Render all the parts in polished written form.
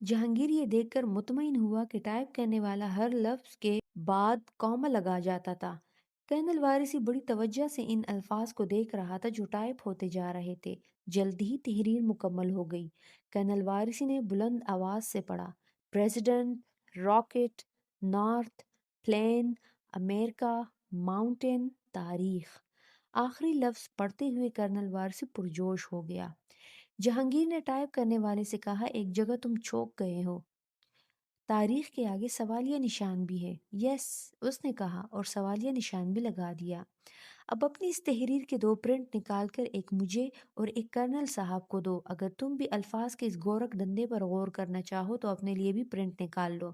جہانگیر یہ دیکھ کر مطمئن ہوا کہ ٹائپ کرنے والا ہر لفظ کے بعد کوما لگا جاتا تھا۔ کرنل وارثی بڑی توجہ سے ان الفاظ کو دیکھ رہا تھا جو ٹائپ ہوتے جا رہے تھے۔ جلد ہی تحریر مکمل ہو گئی۔ کرنل وارثی نے بلند آواز سے پڑھا: پریزیڈنٹ، راکٹ، نارتھ، پلین، امریکہ، ماؤنٹین، تاریخ۔ آخری لفظ پڑھتے ہوئے کرنل وارثی پرجوش ہو گیا۔ جہانگیر نے ٹائپ کرنے والے سے کہا: ایک جگہ تم چوک گئے ہو، تاریخ کے آگے سوالیہ نشان بھی ہے۔ یس، اس نے کہا اور سوالیہ نشان بھی لگا دیا۔ اب اپنی اس تحریر کے 2 پرنٹ نکال کر ایک مجھے اور ایک کرنل صاحب کو دو۔ اگر تم بھی الفاظ کے اس گورکھ دھندے پر غور کرنا چاہو تو اپنے لیے بھی پرنٹ نکال لو۔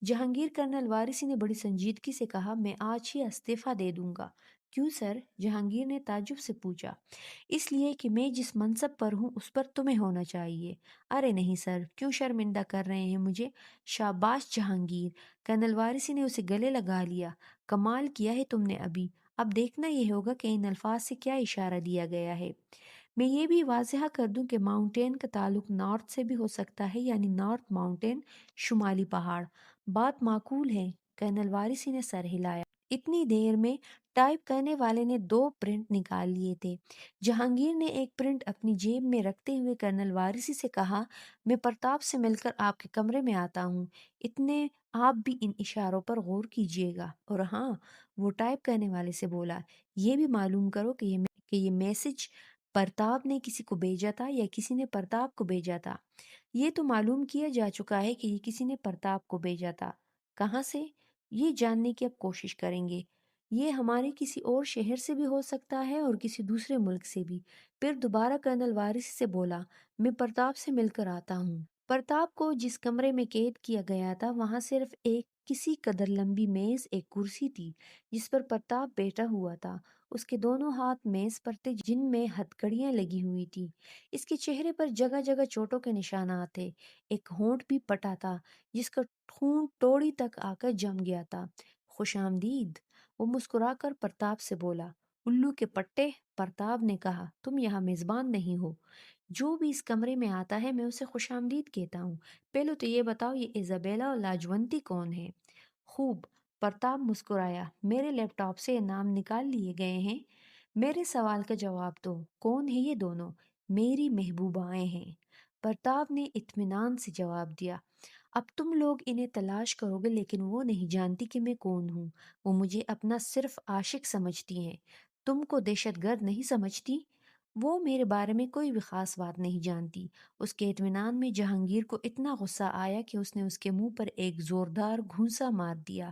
جہانگیر کرنل وارثی نے بڑی سنجیدگی سے کہا: میں آج ہی استعفیٰ دے دوں گا۔ کیوں سر؟ جہانگیر نے تعجب سے پوچھا۔ اس لیے کہ میں جس منصب پر ہوں اس پر تمہیں ہونا چاہیے۔ ارے نہیں سر، کیوں شرمندہ کر رہے ہیں مجھے؟ شاباش جہانگیر! کرنل وارثی نے اسے گلے لگا لیا۔ کمال کیا ہے تم نے ابھی۔ اب دیکھنا یہ ہوگا کہ ان الفاظ سے کیا اشارہ دیا گیا ہے۔ میں یہ بھی واضح کر دوں کہ ماؤنٹین کا تعلق نارتھ سے بھی ہو سکتا ہے، یعنی نارتھ ماؤنٹین، شمالی پہاڑ۔ بات معقول ہے؟ کرنل وارثی نے سر ہلایا۔ اتنی دیر میں ٹائپ کرنے والے نے 2 پرنٹ نکال لیے تھے۔ جہانگیر نے ایک پرنٹ اپنی جیب میں رکھتے ہوئے کرنل وارثی سے کہا: میں پرتاپ سے مل کر آپ کے کمرے میں آتا ہوں۔ اتنے آپ بھی ان اشاروں پر غور کیجیے گا۔ اور ہاں، وہ ٹائپ کرنے والے سے بولا، یہ بھی معلوم کرو کہ یہ میسج پرتاپ نے کسی کو بھیجا تھا یا کسی نے پرتاپ کو بھیجا تھا۔ یہ تو معلوم کیا جا چکا ہے کہ یہ کسی نے پرتاپ کو بھیجا تھا۔ کہاں سے؟ یہ جاننے کی اب کوشش کریں گے۔ یہ ہمارے کسی اور شہر سے بھی ہو سکتا ہے اور کسی دوسرے ملک سے بھی۔ پھر دوبارہ کرنل وارثی سے بولا: میں پرتاپ سے مل کر آتا ہوں۔ پرتاپ کو جس کمرے میں قید کیا گیا تھا وہاں صرف ایک کسی قدر لمبی میز، ایک کرسی تھی جس پر پرتاپ بیٹھا ہوا تھا۔ اس کے دونوں ہاتھ میز پر تھے جن میں ہتھکڑیاں لگی ہوئی تھی۔ اس کے چہرے پر جگہ جگہ چوٹوں کے نشانات تھے۔ ایک ہونٹ بھی پٹا تھا جس کا خون توڑی تک آ کر جم گیا تھا۔ خوش آمدید! وہ مسکرا کر پرتاپ سے بولا۔ الو کے پٹے! پرتاپ نے کہا، تم یہاں میزبان نہیں ہو۔ جو بھی اس کمرے میں آتا ہے میں اسے خوش آمدید کہتا ہوں۔ پہلے تو یہ بتاؤ، یہ ایزابیلا اور لاجونتی کون ہے؟ خوب! پرتاپ مسکرایا۔ میرے لیپ ٹاپ سے یہ نام نکال لیے گئے ہیں۔ میرے سوال کا جواب دو، کون ہے یہ دونوں؟ میری محبوبائیں ہیں۔ پرتاپ نے اطمینان سے جواب دیا۔ اب تم لوگ انہیں تلاش کرو گے لیکن وہ نہیں جانتی کہ میں کون ہوں۔ وہ مجھے اپنا صرف عاشق سمجھتی ہیں۔ تم کو دہشت گرد نہیں سمجھتی۔ وہ میرے بارے میں کوئی بھی خاص بات نہیں جانتی۔ اس کے اطمینان میں جہانگیر کو اتنا غصہ آیا کہ اس نے اس کے منہ پر ایک زوردار گھونسا مار دیا۔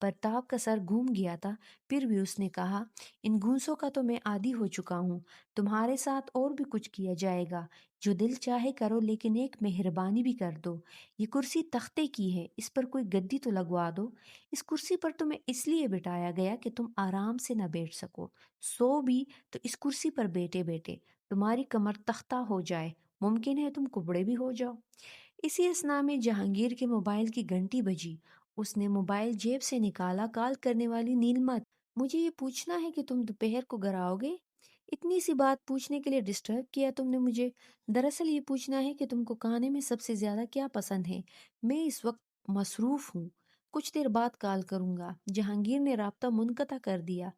پرتاپ کا سر گھوم گیا تھا، پھر بھی اس نے کہا: ان گھونسوں کا تو میں عادی ہو چکا ہوں۔ تمہارے ساتھ اور بھی کچھ کیا جائے گا، جو دل چاہے کرو، لیکن ایک مہربانی بھی کر دو۔ یہ کرسی تختے کی ہے، اس پر کوئی گدی تو لگوا دو۔ اس کرسی پر تمہیں اس لیے بٹھایا گیا کہ تم آرام سے نہ بیٹھ سکو۔ سو بھی تو اس کرسی پر بیٹھے بیٹھے تمہاری کمر تختہ ہو جائے، ممکن ہے تم کبڑے بھی ہو جاؤ۔ اسی اثنا میں جہانگیر کے موبائل کی گھنٹی بجی۔ اس نے موبائل جیب سے نکالا۔ کال کرنے والی نیلما تھی۔ مجھے یہ پوچھنا ہے کہ تم دوپہر کو گھر آؤ گے؟ اتنی سی بات پوچھنے کے لیے ڈسٹرب کیا تم نے مجھے؟ دراصل یہ پوچھنا ہے کہ تم کو کھانے میں سب سے زیادہ کیا پسند ہے؟ میں اس وقت مصروف ہوں، کچھ دیر بعد کال کروں گا۔ جہانگیر نے رابطہ منقطع کر دیا۔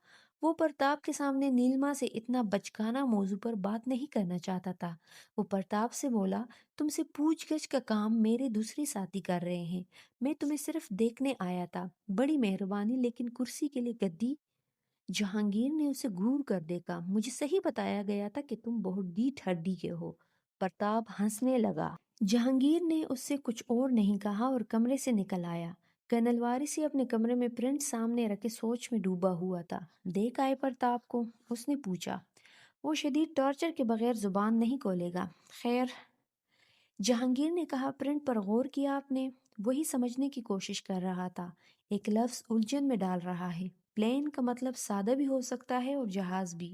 وہ پرتاپ کے سامنے نیلما سے اتنا بچکانہ موضوع پر بات نہیں کرنا چاہتا تھا۔ وہ پرتاپ سے بولا: تم سے پوچھ گچھ کا کام میرے دوسرے ساتھی کر رہے ہیں، میں تمہیں صرف دیکھنے آیا تھا۔ بڑی مہربانی، لیکن کرسی کے لیے گدی؟ جہانگیر نے اسے گھور کر دیکھا۔ مجھے صحیح بتایا گیا تھا کہ تم بہت ڈیٹھ ہڈی کے ہو۔ پرتاپ ہنسنے لگا۔ جہانگیر نے اس سے کچھ اور نہیں کہا اور کمرے سے نکل آیا۔ کرنل وارثی اپنے کمرے میں پرنٹ سامنے رکھے سوچ میں ڈوبا ہوا تھا۔ دیکھ آئے پرتاپ کو؟ اس نے پوچھا۔ وہ شدید ٹارچر کے بغیر زبان نہیں کھولے گا۔ خیر، جہانگیر نے کہا، پرنٹ پر غور کیا آپ نے؟ وہی سمجھنے کی کوشش کر رہا تھا۔ ایک لفظ الجھن میں ڈال رہا ہے۔ پلین کا مطلب سادہ بھی ہو سکتا ہے اور جہاز بھی۔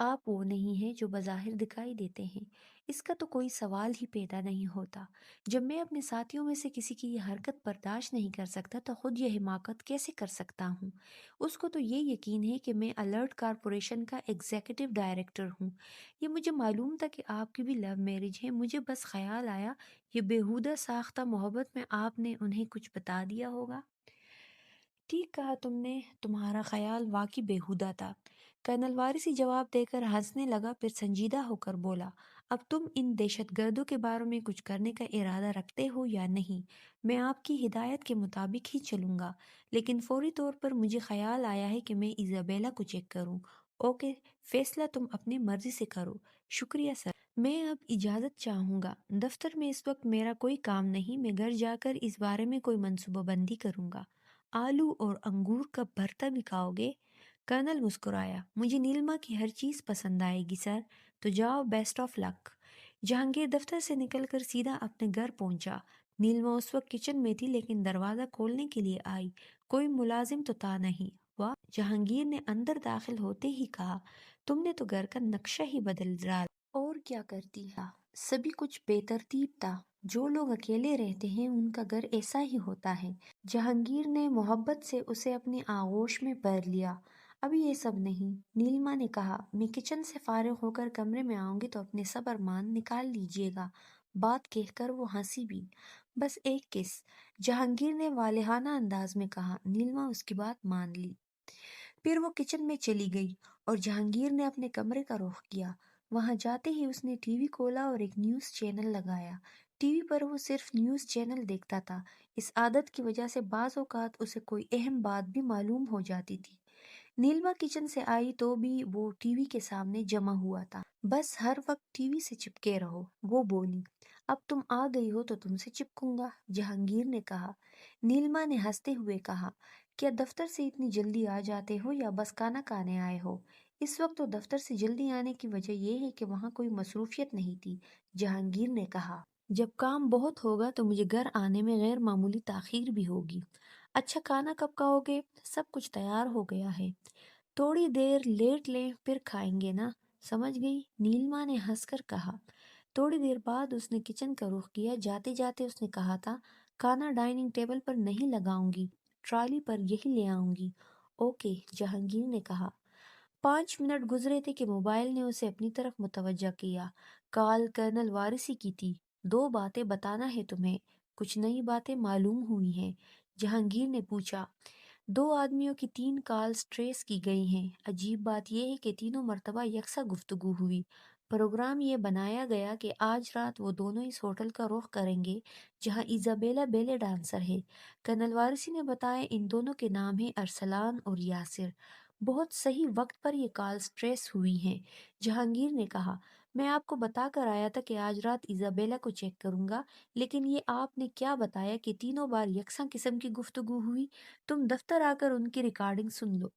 آپ وہ نہیں ہیں جو بظاہر دکھائی دیتے ہیں۔ اس کا تو کوئی سوال ہی پیدا نہیں ہوتا۔ جب میں اپنے ساتھیوں میں سے کسی کی یہ حرکت برداشت نہیں کر سکتا تو خود یہ حماقت کیسے کر سکتا ہوں؟ اس کو تو یہ یقین ہے کہ میں الرٹ کارپوریشن کا ایگزیکٹو ڈائریکٹر ہوں۔ یہ مجھے معلوم تھا کہ آپ کی بھی لو میرج ہے۔ مجھے بس خیال آیا یہ بیہودہ ساختہ محبت میں آپ نے انہیں کچھ بتا دیا ہوگا۔ ٹھیک کہا تم نے، تمہارا خیال واقعی بیہودہ تھا۔ کرنل وارثی جواب دے کر ہنسنے لگا، پھر سنجیدہ ہو کر بولا، اب تم ان دہشت گردوں کے بارے میں کچھ کرنے کا ارادہ رکھتے ہو یا نہیں؟ میں آپ کی ہدایت کے مطابق ہی چلوں گا، لیکن فوری طور پر مجھے خیال آیا ہے کہ میں ایزابیلا کو چیک کروں۔ اوکے، فیصلہ تم اپنی مرضی سے کرو۔ شکریہ سر، میں اب اجازت چاہوں گا۔ دفتر میں اس وقت میرا کوئی کام نہیں، میں گھر جا کر اس بارے میں کوئی منصوبہ بندی کروں گا۔ آلو اور انگور کا بھرتا بھی کھاؤ گے؟ کرنل مسکرایا، مجھے نیلما کی ہر چیز پسند آئے گی سر، تو جاؤ، بیسٹ آف لک۔ جہانگیر دفتر سے نکل کر سیدھا اپنے گھر پہنچا۔ نیلما اس وقت کچن میں تھی لیکن دروازہ کھولنے کے لیے آئی۔ کوئی ملازم تو تھا نہیں۔ واہ، جہانگیر نے اندر داخل ہوتے ہی کہا، تم نے تو گھر کا نقشہ ہی بدل ڈالا۔ اور کیا کرتی ہے، سبھی کچھ بے ترتیب تھا۔ جو لوگ اکیلے رہتے ہیں ان کا گھر ایسا ہی ہوتا ہے۔ جہانگیر نے محبت سے اسے اپنی آغوش میں بھر لیا۔ ابھی یہ سب نہیں، نیلما نے کہا، میں کچن سے فارغ ہو کر کمرے میں آؤں گی تو اپنے صبرمان نکال لیجیے گا۔ بات کہہ کر وہ ہنسی بھی۔ بس ایک کس، جہانگیر نے والہانہ انداز میں کہا۔ نیلما اس کی بات مان لی۔ پھر وہ کچن میں چلی گئی اور جہانگیر نے اپنے کمرے کا رخ کیا۔ وہاں جاتے ہی اس نے ٹی وی کھولا اور ایک نیوز چینل لگایا۔ ٹی وی پر وہ صرف نیوز چینل دیکھتا تھا۔ اس عادت کی وجہ سے بعض اوقات اسے کوئی اہم بات بھی معلوم ہو جاتی تھی۔ نیلما کچن سے آئی تو بھی وہ ٹی وی کے سامنے جمع ہوا تھا۔ بس ہر وقت ٹی وی سے چپکے رہو، وہ بولی۔ اب تم آ گئی ہو تو تم سے چپکوں گا، جہانگیر نے کہا۔ نیلما نے ہنستے ہوئے کہا، کیا دفتر سے اتنی جلدی آ جاتے ہو یا بس کھانا کھانے آئے ہو؟ اس وقت تو دفتر سے جلدی آنے کی وجہ یہ ہے کہ وہاں کوئی مصروفیت نہیں تھی، جہانگیر نے کہا۔ جب کام بہت ہوگا تو مجھے گھر آنے میں غیر معمولی تاخیر بھی ہوگی۔ اچھا، کھانا کب کھاؤ گے؟ سب کچھ تیار ہو گیا ہے، تھوڑی دیر لیٹ لیں پھر کھائیں گے نا؟ سمجھ گئی، نیلما نے ہنس کر کہا۔ تھوڑی دیر بعد اس نے کچن کا رخ کیا۔ جاتے جاتے اس نے کہا تھا، کھانا ڈائننگ ٹیبل پر نہیں لگاؤں گی، ٹرالی پر یہی لے آؤں گی۔ اوکے، جہانگیر نے کہا۔ 5 منٹ گزرے تھے کہ موبائل نے اسے اپنی طرف متوجہ کیا۔ کال کرنل وارثی کی تھی۔ 2 باتیں بتانا ہے تمہیں، کچھ نئی باتیں معلوم ہوئی ہیں، جہانگیر نے پوچھا۔ 2 آدمیوں کی 3 کالز ٹریس کی گئی ہیں۔ عجیب بات یہ ہے کہ تینوں مرتبہ یکساں گفتگو ہوئی۔ پروگرام یہ بنایا گیا کہ آج رات وہ دونوں اس ہوٹل کا رخ کریں گے جہاں ایزابیلا بیلے ڈانسر ہے۔ کرنل وارثی نے بتایا، ان دونوں کے نام ہیں ارسلان اور یاسر۔ بہت صحیح وقت پر یہ کالز ٹریس ہوئی ہیں، جہانگیر نے کہا۔ میں آپ کو بتا کر آیا تھا کہ آج رات ایزابیلا کو چیک کروں گا، لیکن یہ آپ نے کیا بتایا کہ تینوں بار یکساں قسم کی گفتگو ہوئی؟ تم دفتر آ کر ان کی ریکارڈنگ سن لو۔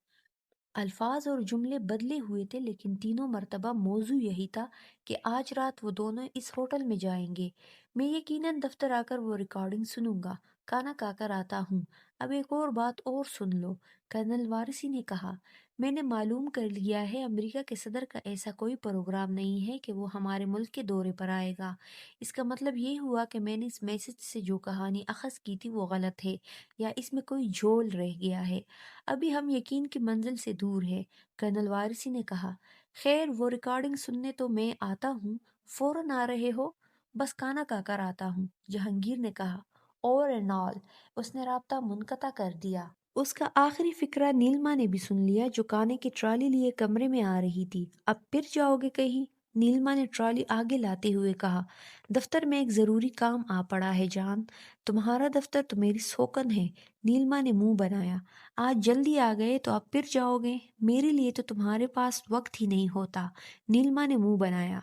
الفاظ اور جملے بدلے ہوئے تھے لیکن تینوں مرتبہ موضوع یہی تھا کہ آج رات وہ دونوں اس ہوٹل میں جائیں گے۔ میں یقیناً دفتر آ کر وہ ریکارڈنگ سنوں گا۔ کھانا کھا کر آتا ہوں۔ اب ایک اور بات اور سن لو، کرنل وارثی نے کہا۔ میں نے معلوم کر لیا ہے، امریکہ کے صدر کا ایسا کوئی پروگرام نہیں ہے کہ وہ ہمارے ملک کے دورے پر آئے گا۔ اس کا مطلب یہ ہوا کہ میں نے اس میسج سے جو کہانی اخذ کی تھی وہ غلط ہے یا اس میں کوئی جھول رہ گیا ہے۔ ابھی ہم یقین کی منزل سے دور ہے، کرنل وارثی نے کہا۔ خیر، وہ ریکارڈنگ سننے تو میں آتا ہوں۔ فوراً آ رہے ہو؟ بس کھانا کھا کر آتا ہوں، جہانگیر نے کہا۔ اور اینڈ آل، اس نے رابطہ منقطع کر دیا۔ اس کا آخری فقرہ نیلما نے بھی سن لیا جو کھانے کی ٹرالی لیے کمرے میں آ رہی تھی۔ اب پھر جاؤ گے کہیں؟ نیلما نے ٹرالی آگے لاتے ہوئے کہا۔ دفتر میں ایک ضروری کام آ پڑا ہے جان۔ تمہارا دفتر تو میری سوکن ہے، نیلما نے منہ بنایا۔ آج جلدی آ گئے تو اب پھر جاؤ گے؟ میرے لیے تو تمہارے پاس وقت ہی نہیں ہوتا، نیلما نے منہ بنایا۔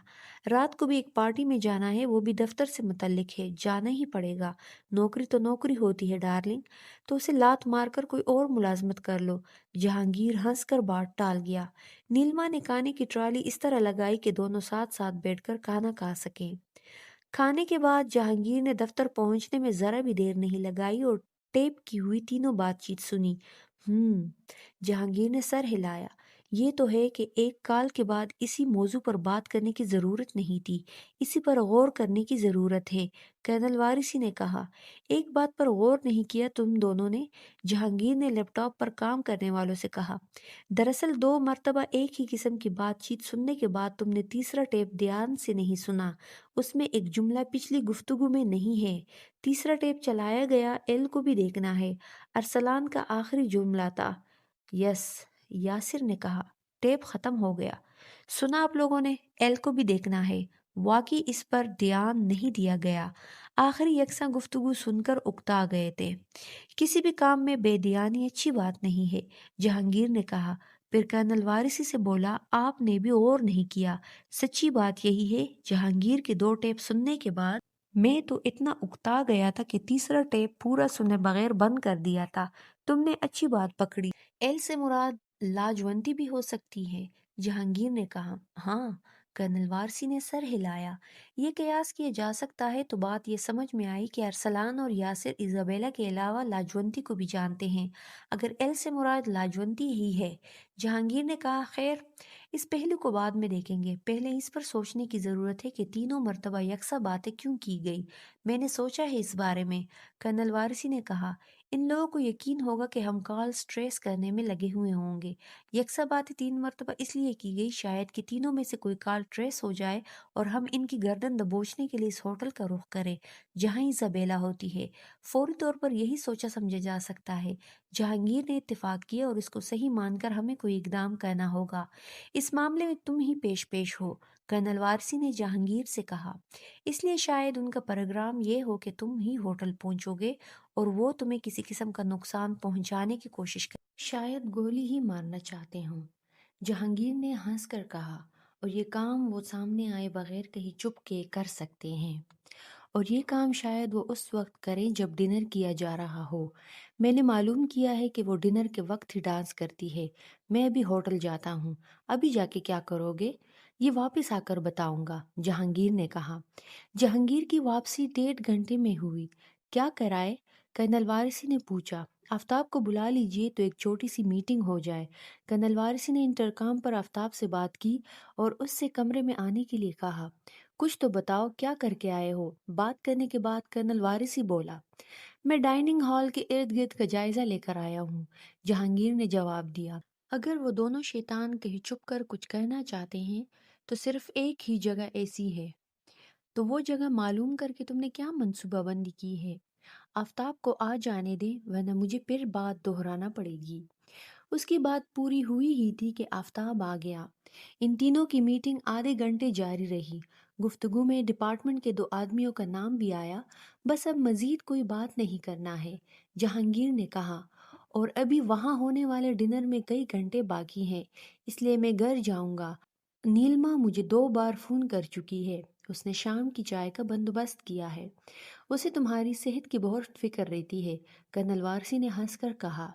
رات کو بھی ایک پارٹی میں جانا ہے، وہ بھی دفتر سے متعلق ہے، جانا ہی پڑے گا۔ نوکری تو نوکری ہوتی ہے ڈارلنگ، تو اسے لات مار کر کوئی اور ملازمت کر لو، جہانگیر ہنس کر بات ٹال گیا۔ نیلما نے کھانے کی ٹرالی اس طرح لگائی کہ دونوں ساتھ ساتھ بیٹھ کر کھانا کھا سکیں۔ کھانے کے بعد جہانگیر نے دفتر پہنچنے میں ذرا بھی دیر نہیں لگائی اور ٹیپ کی ہوئی تینوں بات چیت سنی۔ جہانگیر نے سر ہلایا۔ یہ تو ہے کہ ایک کال کے بعد اسی موضوع پر بات کرنے کی ضرورت نہیں تھی، اسی پر غور کرنے کی ضرورت ہے، کرنل وارثی نے کہا۔ ایک بات پر غور نہیں کیا تم دونوں نے؟ جہانگیر نے لیپ ٹاپ پر کام کرنے والوں سے کہا۔ دراصل 2 مرتبہ ایک ہی قسم کی بات چیت سننے کے بعد تم نے تیسرا ٹیپ دھیان سے نہیں سنا، اس میں ایک جملہ پچھلی گفتگو میں نہیں ہے۔ تیسرا ٹیپ چلایا گیا، ایل کو بھی دیکھنا ہے، ارسلان کا آخری جملہ تھا۔ یس، یاسر نے کہا۔ ٹیپ ختم ہو گیا۔ سنا آپ لوگوں نے، ایل کو بھی دیکھنا ہے۔ واقعی اس پر دھیان نہیں دیا گیا۔ آخری یکساں گفتگو سن کر اکتا گئے تھے۔ کسی بھی کام میں بے دھیانی اچھی بات نہیں ہے، جہانگیر نے کہا۔ پھر کرنل وارثی سے بولا، آپ نے بھی غور نہیں کیا۔ سچی بات یہی ہے، جہانگیر کے 2 ٹیپ سننے کے بعد میں تو اتنا اکتا گیا تھا کہ تیسرا ٹیپ پورا سنے بغیر بند کر دیا تھا۔ تم نے اچھی بات پکڑی، ایل سے مراد لاجونتی بھی ہو سکتی ہے، جہانگیر نے کہا۔ ہاں، کرنل وارثی نے سر ہلایا۔ یہ قیاس کیا جا سکتا ہے تو بات یہ سمجھ میں آئی کہ ارسلان اور یاسر ایزابیلا کے علاوہ لاجونتی کو بھی جانتے ہیں، اگر ایل سے مراد لاجونتی ہی ہے، جہانگیر نے کہا۔ خیر، اس پہلو کو بعد میں دیکھیں گے، پہلے اس پر سوچنے کی ضرورت ہے کہ تینوں مرتبہ یکساں باتیں کیوں کی گئی۔ میں نے سوچا ہے اس بارے میں، کرنل وارثی نے کہا۔ ان لوگوں کو یقین ہوگا کہ ہم کالز ٹریس کرنے میں لگے ہوئے ہوں گے۔ یکساں باتیں 3 مرتبہ اس لیے کی گئی شاید کہ تینوں میں سے کوئی کال ٹریس ہو جائے اور ہم ان کی گردن دبوچنے کے لیے اس ہوٹل کا رخ کریں جہاں ایزابیلا ہوتی ہے۔ فوری طور پر یہی سوچا سمجھا جا سکتا ہے۔ جہانگیر نے اتفاق کیا اور اس کو صحیح مان کر ہمیں کوئی اقدام کرنا ہوگا۔ اس معاملے میں تم ہی پیش ہو، کرنل وارثی نے جہانگیر سے کہا۔ اس لیے شاید ان کا پروگرام یہ ہو کہ تم ہی ہوٹل پہنچو گے اور وہ تمہیں کسی قسم کا نقصان پہنچانے کی کوشش کریں، شاید گولی ہی مارنا چاہتے ہوں، جہانگیر نے ہنس کر کہا۔ اور یہ کام وہ سامنے آئے بغیر کہیں چھپ کے کر سکتے ہیں، اور یہ کام شاید وہ اس وقت کریں جب ڈنر کیا جا رہا ہو۔ میں نے معلوم کیا ہے کہ وہ ڈنر کے وقت ہی ڈانس کرتی ہے۔ میں ابھی ہوٹل جاتا ہوں۔ ابھی جا کے کیا کرو گے؟ یہ واپس آ کر بتاؤں گا، جہانگیر نے کہا۔ جہانگیر کی واپسی 1.5 گھنٹے میں ہوئی۔ کیا کرائے؟ کرنل وارثی نے پوچھا۔ آفتاب کو بلا لیجئے تو ایک چھوٹی سی میٹنگ ہو جائے۔ کرنل وارثی نے انٹرکام پر آفتاب سے بات کی اور اس سے کمرے میں آنے کے لیے کہا۔ کچھ تو بتاؤ، کیا کر کے آئے ہو؟ بات کرنے کے بعد کرنل وارثی بولا۔ میں ڈائننگ ہال کے ارد گرد کا جائزہ لے کر آیا ہوں، جہانگیر نے جواب دیا۔ اگر وہ دونوں شیطان کہیں چھپ کر کچھ کرنا چاہتے ہیں تو صرف ایک ہی جگہ ایسی ہے، تو وہ جگہ معلوم کر کے تم نے کیا منصوبہ بندی کی ہے؟ آفتاب کو آ جانے دیں ورنہ مجھے پھر بات دہرانا پڑے گی۔ اس کی بات پوری ہوئی ہی تھی کہ آفتاب آ گیا۔ ان تینوں کی میٹنگ آدھے گھنٹے جاری رہی۔ گفتگو میں ڈپارٹمنٹ کے 2 آدمیوں کا نام بھی آیا۔ بس اب مزید کوئی بات نہیں کرنا ہے، جہانگیر نے کہا، اور ابھی وہاں ہونے والے ڈنر میں کئی گھنٹے باقی ہیں، اس لیے میں گھر جاؤں گا۔ نیلما مجھے 2 بار فون کر چکی ہے، اس نے شام کی چائے کا بندوبست کیا ہے، اسے تمہاری صحت کی بہت فکر رہتی ہے، کرنل وارثی نے ہنس کر کہا۔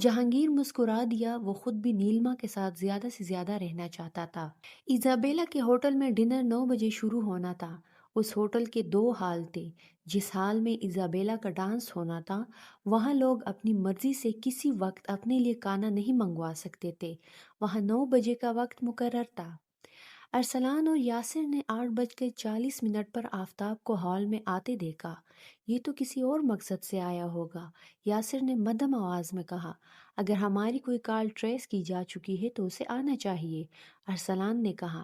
جہانگیر مسکرا دیا، وہ خود بھی نیلما کے ساتھ زیادہ سے زیادہ رہنا چاہتا تھا۔ ایزابیلا کے ہوٹل میں ڈنر 9 بجے شروع ہونا تھا۔ اس ہوٹل کے 2 ہال تھے۔ جس ہال میں ایزابیلا کا ڈانس ہونا تھا، وہاں لوگ اپنی مرضی سے کسی وقت اپنے لیے کھانا نہیں منگوا سکتے تھے۔ وہاں 9 بجے کا وقت مقرر تھا۔ ارسلان اور یاسر نے 8:40 پر آفتاب کو ہال میں آتے دیکھا۔ یہ تو کسی اور مقصد سے آیا ہوگا، یاسر نے مدھم آواز میں کہا۔ اگر ہماری کوئی کال ٹریس کی جا چکی ہے تو اسے آنا چاہیے، ارسلان نے کہا۔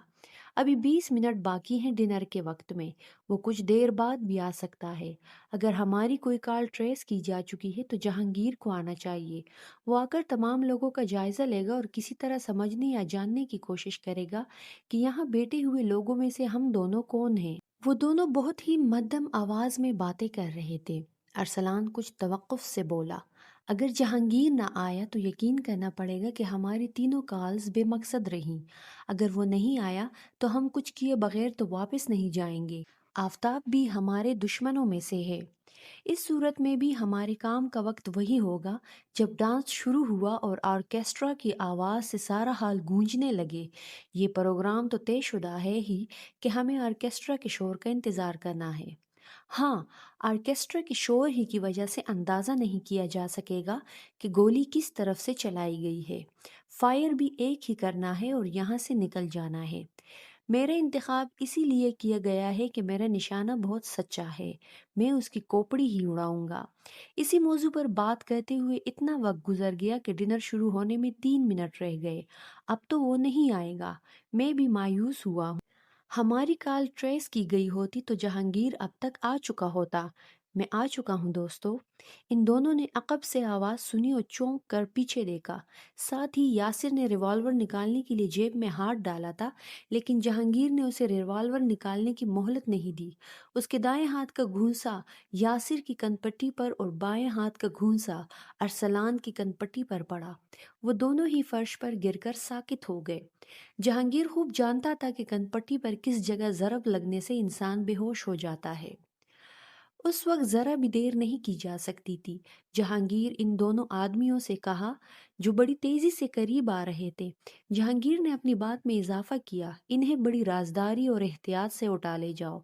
ابھی 20 منٹ باقی ہیں ڈنر کے وقت میں، وہ کچھ دیر بعد بھی آ سکتا ہے۔ اگر ہماری کوئی کال ٹریس کی جا چکی ہے تو جہانگیر کو آنا چاہیے۔ وہ آ کر تمام لوگوں کا جائزہ لے گا اور کسی طرح سمجھنے یا جاننے کی کوشش کرے گا کہ یہاں بیٹھے ہوئے لوگوں میں سے ہم دونوں کون ہیں۔ وہ دونوں بہت ہی مدھم آواز میں باتیں کر رہے تھے۔ ارسلان کچھ توقف سے بولا، اگر جہانگیر نہ آیا تو یقین کرنا پڑے گا کہ ہماری تینوں کالز بے مقصد رہیں۔ اگر وہ نہیں آیا تو ہم کچھ کیے بغیر تو واپس نہیں جائیں گے۔ آفتاب بھی ہمارے دشمنوں میں سے ہے۔ اس صورت میں بھی ہمارے کام کا وقت وہی ہوگا جب ڈانس شروع ہوا اور آرکیسٹرا کی آواز سے سارا ہال گونجنے لگے۔ یہ پروگرام تو طے شدہ ہے ہی کہ ہمیں آرکیسٹرا کے شور کا انتظار کرنا ہے۔ ہاں، آرکیسٹرا کے شور ہی کی وجہ سے اندازہ نہیں کیا جا سکے گا کہ گولی کس طرف سے چلائی گئی ہے۔ فائر بھی ایک ہی کرنا ہے اور یہاں سے نکل جانا ہے۔ میرا انتخاب اسی لیے کیا گیا ہے کہ میرا نشانہ بہت سچا ہے، میں اس کی کوپڑی ہی اڑاؤں گا۔ اسی موضوع پر بات کرتے ہوئے اتنا وقت گزر گیا کہ ڈنر شروع ہونے میں 3 منٹ رہ گئے۔ اب تو وہ نہیں آئے گا۔ میں بھی مایوس ہوا ہوں۔ ہماری کال ٹریس کی گئی ہوتی تو جہانگیر اب تک آ چکا ہوتا۔ میں آ چکا ہوں دوستو۔ ان دونوں نے عقب سے آواز سنی اور چونک کر پیچھے دیکھا۔ ساتھ ہی یاسر نے ریوالور نکالنے کے لیے جیب میں ہاتھ ڈالا تھا، لیکن جہانگیر نے اسے ریوالور نکالنے کی مہلت نہیں دی۔ اس کے دائیں ہاتھ کا گھونسا یاسر کی کنپٹی پر اور بائیں ہاتھ کا گھونسا ارسلان کی کنپٹی پر پڑا۔ وہ دونوں ہی فرش پر گر کر ساکت ہو گئے۔ جہانگیر خوب جانتا تھا کہ کنپٹی پر کس جگہ ضرب لگنے سے انسان بے ہوش ہو جاتا ہے۔ اس وقت ذرا بھی دیر نہیں کی جا سکتی تھی۔ جہانگیر ان دونوں آدمیوں سے کہا جو بڑی تیزی سے قریب آ رہے تھے۔ جہانگیر نے اپنی بات میں اضافہ کیا، انہیں بڑی رازداری اور احتیاط سے اٹھا لے جاؤ۔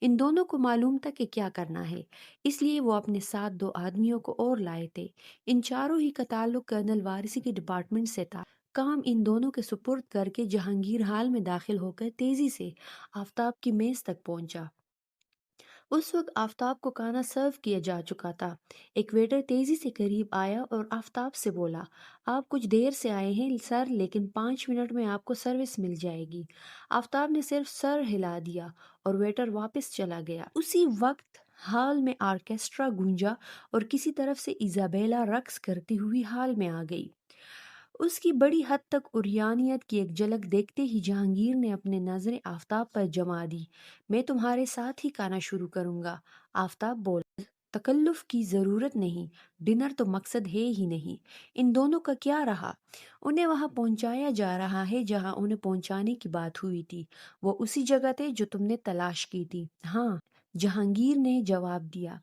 ان دونوں کو معلوم تھا کہ کیا کرنا ہے، اس لیے وہ اپنے ساتھ 2 آدمیوں کو اور لائے تھے۔ ان چاروں ہی کا تعلق کرنل وارثی کے ڈپارٹمنٹ سے تھا۔ کام ان دونوں کے سپرد کر کے جہانگیر ہال میں داخل ہو کر تیزی سے آفتاب کی میز تک پہنچا۔ اس وقت آفتاب کو کھانا سرو کیا جا چکا تھا۔ ایک ویٹر تیزی سے قریب آیا اور آفتاب سے بولا، آپ کچھ دیر سے آئے ہیں سر، لیکن 5 منٹ میں آپ کو سروس مل جائے گی۔ آفتاب نے صرف سر ہلا دیا اور ویٹر واپس چلا گیا۔ اسی وقت ہال میں آرکیسٹرا گونجا اور کسی طرف سے ایزابیلا رقص کرتی ہوئی ہال میں آ گئی۔ اس کی بڑی حد تک عریانیت کی ایک جھلک دیکھتے ہی جہانگیر نے اپنے نظریں آفتاب پر جما دی۔ میں تمہارے ساتھ ہی کھانا شروع کروں گا، آفتاب بولا۔ تکلف کی ضرورت نہیں، ڈنر تو مقصد ہے ہی نہیں۔ ان دونوں کا کیا رہا؟ انہیں وہاں پہنچایا جا رہا ہے جہاں انہیں پہنچانے کی بات ہوئی تھی۔ وہ اسی جگہ تھے جو تم نے تلاش کی تھی۔ ہاں، جہانگیر نے جواب دیا،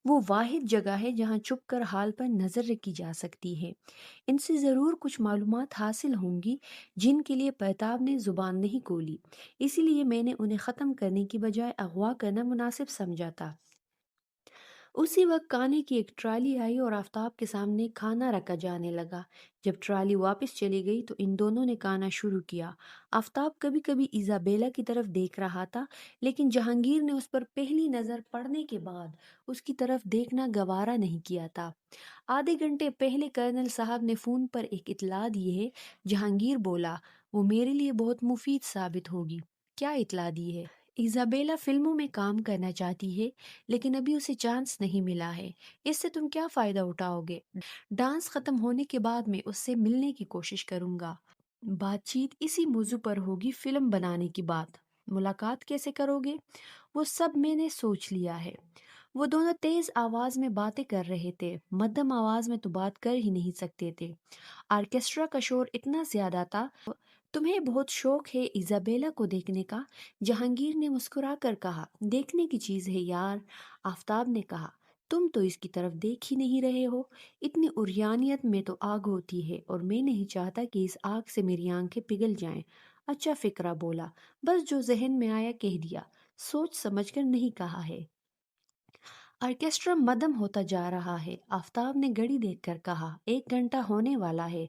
وہ واحد جگہ ہے جہاں چھپ کر حال پر نظر رکھی جا سکتی ہے۔ ان سے ضرور کچھ معلومات حاصل ہوں گی جن کے لیے پرتاب نے زبان نہیں کھولی، اسی لیے میں نے انہیں ختم کرنے کی بجائے اغوا کرنا مناسب سمجھا تھا۔ اسی وقت کھانے کی ایک ٹرالی آئی اور آفتاب کے سامنے کھانا رکھا جانے لگا۔ جب ٹرالی واپس چلی گئی تو ان دونوں نے کھانا شروع کیا۔ آفتاب کبھی کبھی ایزابیلا کی طرف دیکھ رہا تھا، لیکن جہانگیر نے اس پر پہلی نظر پڑنے کے بعد اس کی طرف دیکھنا گوارا نہیں کیا تھا۔ آدھے گھنٹے پہلے کرنل صاحب نے فون پر ایک اطلاع دی ہے۔ جہانگیر بولا، وہ میرے لیے بہت مفید ثابت ہوگی۔ کیا اطلاع دی ہے؟ ایزابیلا فلموں میں کام کرنا چاہتی ہے، لیکن ابھی اسے چانس نہیں ملا ہے۔ اس سے تم کیا فائدہ اٹھاؤ گے؟ ڈانس ختم ہونے کے بعد میں اس سے ملنے کی کوشش کروں گا۔ بات چیت اسی موضوع پر ہوگی، فلم بنانے کی بات۔ ملاقات کیسے کرو گے؟ وہ سب میں نے سوچ لیا ہے۔ وہ دونوں تیز آواز میں باتیں کر رہے تھے، مدھم آواز میں تو بات کر ہی نہیں سکتے تھے۔ آرکیسٹرا کا شور اتنا زیادہ تھا۔ تمہیں بہت شوق ہے ایزابیلا کو دیکھنے کا؟ جہانگیر نے مسکرا کر کہا، دیکھنے کی چیز ہے یار۔ آفتاب نے کہا، تم تو اس کی طرف دیکھ ہی نہیں رہے ہو۔ اتنی عریانیت میں تو آگ ہوتی ہے اور میں نہیں چاہتا کہ اس آگ سے میری آنکھیں پگھل جائیں۔ اچھا فکرہ بولا، بس جو ذہن میں آیا کہہ دیا، سوچ سمجھ کر نہیں کہا ہے۔ آرکیسٹرا مدھم ہوتا جا رہا ہے، آفتاب نے گھڑی دیکھ کر کہا، 1 گھنٹہ ہونے والا ہے۔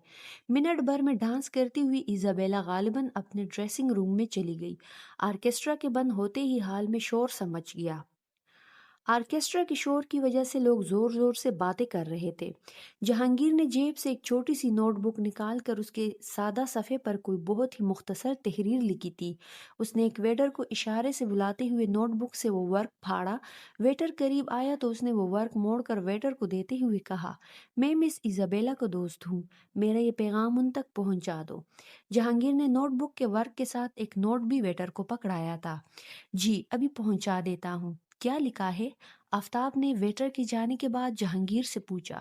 منٹ بھر میں ڈانس کرتی ہوئی ایزابیلا غالباً اپنے ڈریسنگ روم میں چلی گئی۔ آرکیسٹرا کے بند ہوتے ہی ہال میں شور سا مچ گیا۔ آرکیسٹرا کے شور کی وجہ سے لوگ زور زور سے باتیں کر رہے تھے۔ جہانگیر نے جیب سے ایک چھوٹی سی نوٹ بک نکال کر اس کے سادہ صفحے پر کوئی بہت ہی مختصر تحریر لکھی تھی۔ اس نے ایک ویٹر کو اشارے سے بلاتے ہوئے نوٹ بک سے وہ ورق پھاڑا۔ ویٹر قریب آیا تو اس نے وہ ورق موڑ کر ویٹر کو دیتے ہوئے کہا، میں مس ایزابیلا کا دوست ہوں، میرا یہ پیغام ان تک پہنچا دو۔ جہانگیر نے نوٹ بک کے ورق کے ساتھ ایک نوٹ بھی ویٹر کو پکڑایا تھا۔ جی ابھی پہنچا دیتا ہوں۔ کیا لکھا ہے؟ آفتاب نے ویٹر کے جانے کے بعد جہانگیر سے پوچھا۔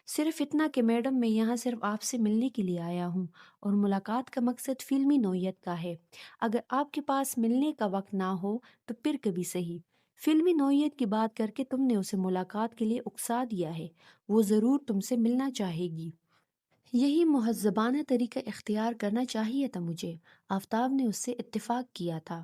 صرف اتنا کہ میڈم میں یہاں صرف آپ سے ملنے کے لیے آیا ہوں اور ملاقات کا مقصد فلمی نوعیت کا ہے۔ اگر آپ کے پاس ملنے کا وقت نہ ہو تو پھر کبھی صحیح۔ فلمی نوعیت کی بات کر کے تم نے اسے ملاقات کے لیے اکسا دیا ہے، وہ ضرور تم سے ملنا چاہے گی۔ یہی مہذبانہ طریقہ اختیار کرنا چاہیے تھا مجھے۔ آفتاب نے اس سے اتفاق کیا تھا۔